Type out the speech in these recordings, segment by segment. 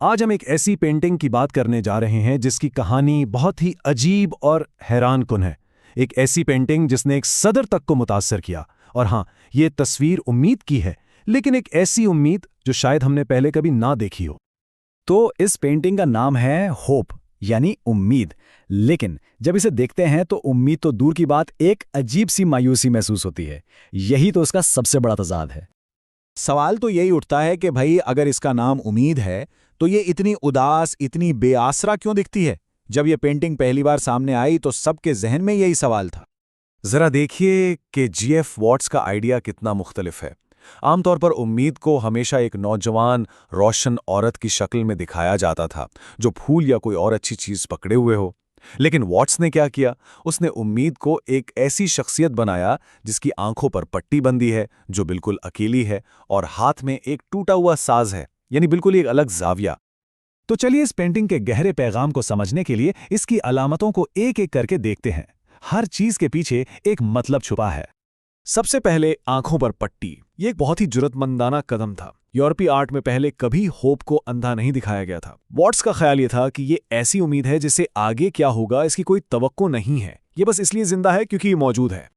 आज हम एक ऐसी पेंटिंग की बात करने जा रहे हैं जिसकी कहानी बहुत ही अजीब और हैरानकुन है। एक ऐसी पेंटिंग जिसने एक सदर तक को मुतासर किया। और हाँ, ये तस्वीर उम्मीद की है, लेकिन एक ऐसी उम्मीद जो शायद हमने पहले कभी ना देखी हो। तो इस पेंटिंग का नाम है होप, यानी उम्मीद। लेकिन जब इसे देखते हैं तो उम्मीद तो दूर की बात, एक अजीब सी मायूसी महसूस होती है। यही तो इसका सबसे बड़ा तजाद है। सवाल तो यही उठता है कि भाई अगर इसका नाम उम्मीद है तो ये इतनी उदास, इतनी बेआसरा क्यों दिखती है? जब ये पेंटिंग पहली बार सामने आई तो सबके जहन में यही सवाल था। जरा देखिए कि जीएफ वॉट्स का आइडिया कितना मुख्तलिफ है। आमतौर पर उम्मीद को हमेशा एक नौजवान, रोशन औरत की शक्ल में दिखाया जाता था, जो फूल या कोई और अच्छी चीज पकड़े हुए हो। लेकिन वॉट्स ने क्या किया? उसने उम्मीद को एक ऐसी शख्सियत बनाया जिसकी आंखों पर पट्टी बंदी है, जो बिल्कुल अकेली है और हाथ में एक टूटा हुआ साज है, यानी बिल्कुल एक अलग जाविया। तो चलिए इस पेंटिंग के गहरे पैगाम को समझने के लिए इसकी अलामतों को एक एक करके देखते हैं। हर चीज के पीछे एक मतलब छुपा है। सबसे पहले आंखों पर पट्टी। ये एक बहुत ही जुर्रतमंदाना कदम था। यूरोपीय आर्ट में पहले कभी होप को अंधा नहीं दिखाया गया था। वॉट्स का ख्याल ये था कि ये ऐसी उम्मीद है जिसे आगे क्या होगा इसकी कोई तवक्को नहीं है, ये बस इसलिए जिंदा है क्योंकि ये मौजूद है।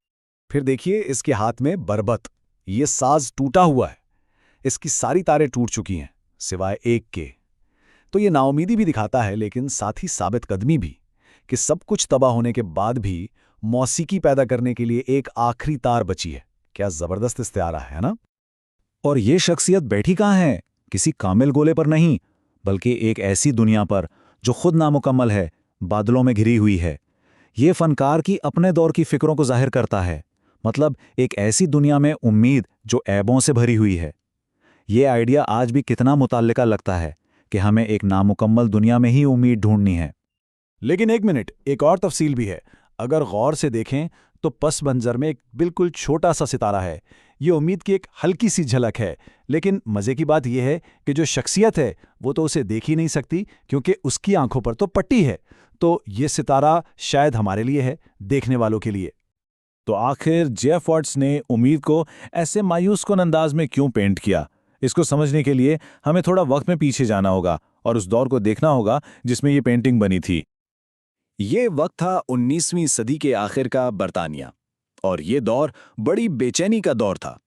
फिर देखिए इसके हाथ में बरबत। ये साज टूटा हुआ है, इसकी सारी तारें टूट चुकी हैं सिवाय एक के। तो ये नाउमीदी भी दिखाता है, लेकिन साथ ही साबित कदमी भी, कि सब कुछ तबाह होने के बाद भी मौसीकी पैदा करने के लिए एक आखिरी तार बची है। क्या जबरदस्त इस्तिआरा है ना? और ये शख्सियत बैठी कहाँ है? किसी कामिल गोले पर नहीं, बल्कि एक ऐसी दुनिया पर जो खुद नामुकम्मल है, बादलों में घिरी हुई है। ये फनकार की अपने दौर की फिक्रों को जाहिर करता है। मतलब एक ऐसी दुनिया में उम्मीद जो ऐबों से भरी हुई है। ये आइडिया आज भी कितना मुताल्लिका लगता है कि हमें एक नामुकम्मल दुनिया में ही उम्मीद ढूंढनी है। लेकिन एक मिनट, एक और तफसील भी है। अगर गौर से देखें तो पस मंजर में एक बिल्कुल छोटा सा सितारा है। ये उम्मीद की एक हल्की सी झलक है, लेकिन मज़े की बात यह है कि जो शख्सियत है वो तो उसे देख ही नहीं सकती, क्योंकि उसकी आंखों पर तो पट्टी है। तो ये सितारा शायद हमारे लिए है, देखने वालों के लिए। तो आखिर जेफ वॉट्स ने उम्मीद को ऐसे मायूसकुन अंदाज में क्यों पेंट किया? इसको समझने के लिए हमें थोड़ा वक्त में पीछे जाना होगा और उस दौर को देखना होगा जिसमें ये पेंटिंग बनी थी। ये वक्त था 19वीं सदी के आखिर का बरतानिया, और ये दौर बड़ी बेचैनी का दौर था।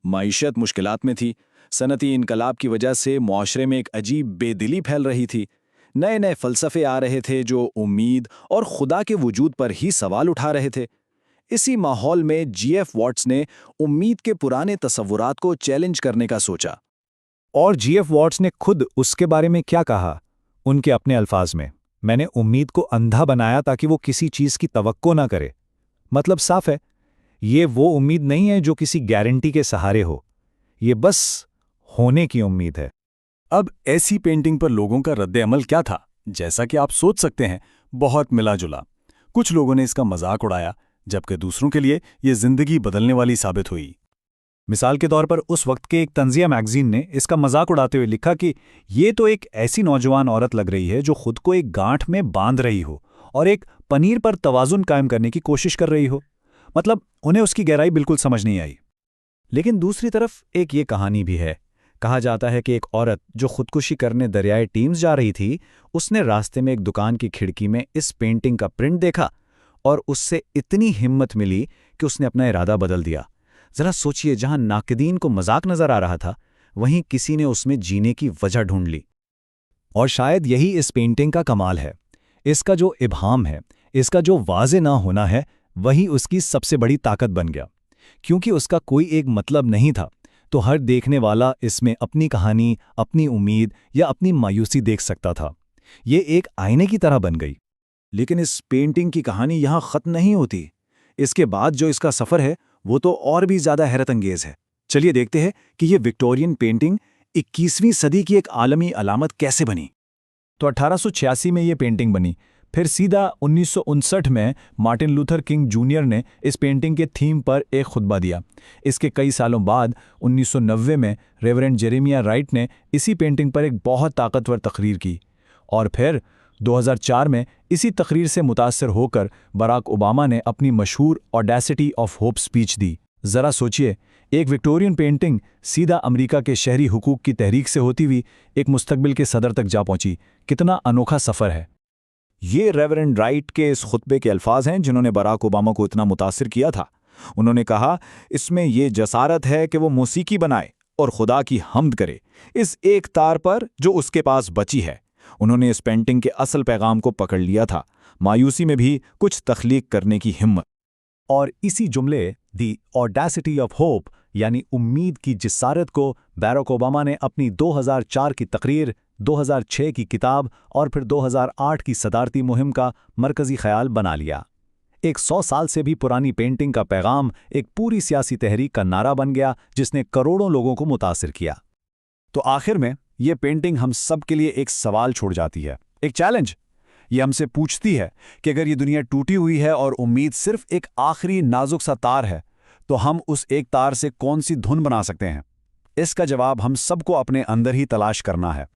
माइशत मुश्किलात में थी। सनती इनकलाब की वजह से मुआशरे में एक अजीब बेदिली फैल रही थी। नए नए फ़लसफ़े आ रहे थे जो उम्मीद और खुदा के वजूद पर ही सवाल उठा रहे थे। इसी माहौल में जीएफ वॉट्स ने उम्मीद के पुराने तसव्वुरात को चैलेंज करने का सोचा। और जीएफ वॉट्स ने खुद उसके बारे में क्या कहा? उनके अपने अल्फाज में, मैंने उम्मीद को अंधा बनाया ताकि वो किसी चीज़ की तवक्को ना करे। मतलब साफ है, ये वो उम्मीद नहीं है जो किसी गारंटी के सहारे हो। ये बस होने की उम्मीद है। अब ऐसी पेंटिंग पर लोगों का रद्द-ए-अमल क्या था? जैसा कि आप सोच सकते हैं, बहुत मिला-जुला। कुछ लोगों ने इसका मजाक उड़ाया, जबकि दूसरों के लिए ये जिंदगी बदलने वाली साबित हुई। मिसाल के तौर पर उस वक्त के एक तंजिया मैगजीन ने इसका मजाक उड़ाते हुए लिखा कि ये तो एक ऐसी नौजवान औरत लग रही है जो खुद को एक गांठ में बांध रही हो और एक पनीर पर तवाजुन कायम करने की कोशिश कर रही हो। मतलब उन्हें उसकी गहराई बिल्कुल समझ नहीं आई। लेकिन दूसरी तरफ एक ये कहानी भी है। कहा जाता है कि एक औरत जो खुदकुशी करने दरियाए टीम्स जा रही थी, उसने रास्ते में एक दुकान की खिड़की में इस पेंटिंग का प्रिंट देखा और उससे इतनी हिम्मत मिली कि उसने अपना इरादा बदल दिया। जरा सोचिए, जहां नाक़दीन को मजाक नजर आ रहा था, वहीं किसी ने उसमें जीने की वजह ढूंढ ली। और शायद यही इस पेंटिंग का कमाल है। इसका जो इब्हाम है, इसका जो वाज़े ना होना है, वही उसकी सबसे बड़ी ताकत बन गया। क्योंकि उसका कोई एक मतलब नहीं था, तो हर देखने वाला इसमें अपनी कहानी, अपनी उम्मीद या अपनी मायूसी देख सकता था। ये एक आईने की तरह बन गई। लेकिन इस पेंटिंग की कहानी यहाँ ख़त्म नहीं होती। इसके बाद जो इसका सफ़र है वो तो और भी ज़्यादा हैरत अंगेज़ है। चलिए देखते हैं कि ये विक्टोरियन पेंटिंग 21वीं सदी की एक आलमी अलामत कैसे बनी। तो 1886 में ये पेंटिंग बनी। फिर सीधा 1959 में मार्टिन लूथर किंग जूनियर ने इस पेंटिंग के थीम पर एक खुतबा दिया। इसके कई सालों बाद 1990 में रेवरेंड जेरेमिया राइट ने इसी पेंटिंग पर एक बहुत ताकतवर तकरीर की। और फिर 2004 में इसी तकरीर से मुतासर होकर बराक ओबामा ने अपनी मशहूर ऑडेसिटी ऑफ होप स्पीच दी। जरा सोचिए, एक विक्टोरियन पेंटिंग सीधा अमेरिका के शहरी हुकूक की तहरीक से होती हुई एक मुस्तकबिल के सदर तक जा पहुंची। कितना अनोखा सफ़र है। ये रेवरेंड राइट के इस खुतबे के अल्फाज हैं जिन्होंने बराक ओबामा को इतना मुतासिर किया था। उन्होंने कहा, इसमें यह जसारत है कि वो मौसीकी बनाए और खुदा की हम्द करे इस एक तार पर जो उसके पास बची है। उन्होंने इस पेंटिंग के असल पैगाम को पकड़ लिया था, मायूसी में भी कुछ तख्लीक करने की हिम्मत। और इसी जुमले दी ऑडेसिटी ऑफ होप यानी उम्मीद की जिसारत को बराक ओबामा ने अपनी 2004 की तकरीर, 2006 की किताब और फिर 2008 की सदारती मुहिम का मरकजी ख्याल बना लिया। एक 100 साल से भी पुरानी पेंटिंग का पैगाम एक पूरी सियासी तहरीक का नारा बन गया जिसने करोड़ों लोगों को मुतासिर किया। तो आखिर में ये पेंटिंग हम सब के लिए एक सवाल छोड़ जाती है, एक चैलेंज। ये हमसे पूछती है कि अगर ये दुनिया टूटी हुई है और उम्मीद सिर्फ एक आखिरी नाजुक सा तार है, तो हम उस एक तार से कौन सी धुन बना सकते हैं? इसका जवाब हम सबको अपने अंदर ही तलाश करना है।